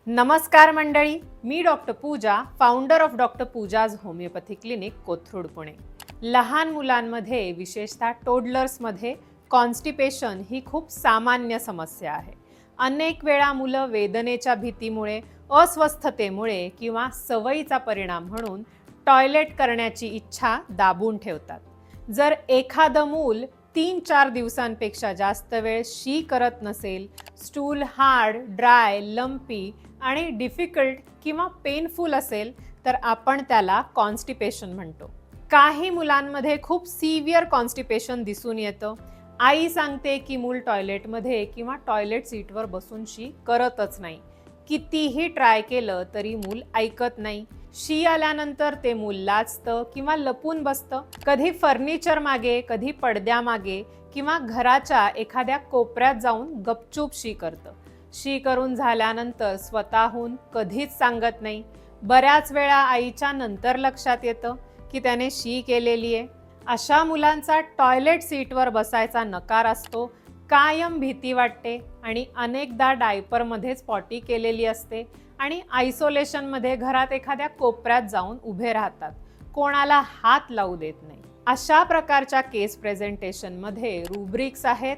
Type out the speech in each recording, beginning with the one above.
नमस्कार मंडळी, मी doctor Pooja, founder of doctor Pooja's homeopathy clinic, Kothrud, Pune. लहान मुलांमध्ये, विशेषतः टोडलर्समध्ये कॉन्स्टिपेशन ही खूप सामान्य समस्या आहे. अनेक वेळा मुलं वेदनेच्या भीतीमुळे, अस्वस्थतेमुळे किंवा सवयीचा परिणाम म्हणून टॉयलेट करण्याची इच्छा दाबून ठेवतात. जर एखादं मूल 3-4 दिवसांपेक्षा जास्त वेळ शी करत नसेल, स्टूल हार्ड, ड्राय, लंपी आणि डिफिकल्ट किंवा पेनफुल असेल, तर आपण त्याला कॉन्स्टिपेशन म्हणतो. काही मुलांमध्ये खूप सिव्हिअर कॉन्स्टिपेशन दिसून येतं. आई सांगते की मूल टॉयलेटमध्ये किंवा टॉयलेट सीटवर बसून शी करतच नाही. कितीही ट्राय केलं तरी मूल ऐकत नाही. शी आल्यानंतर ते मूल लाजतं किंवा लपून बसतं. कधी फर्निचर मागे, कधी पडद्यामागे किंवा घराच्या एखाद्या कोपऱ्यात जाऊन गपचूप शी करतं. शी करून झाल्यानंतर स्वतःहून कधीच सांगत नाही. बऱ्याच वेळा आईच्या नंतर लक्षात येतं की त्याने शी केलेली आहे. अशा मुलांचा टॉयलेट सीटवर बसायचा नकार असतो. कायम भीती वाटते आणि अनेकदा डायपरमध्येच पॉटी केलेली असते आणि आयसोलेशनमध्ये घरात एखाद्या कोपऱ्यात जाऊन उभे राहतात. कोणाला हात लावू देत नाही. अशा प्रकारच्या केस प्रेझेंटेशनमध्ये रुब्रिक्स आहेत: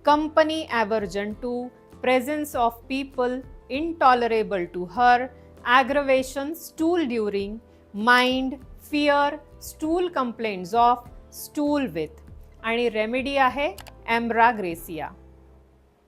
company aversion to, presence of people intolerable to her, aggravation stool during, mind, fear, stool complaints of, stool with. आणि रेमेडी आहे एम्ब्राग्रेसिया.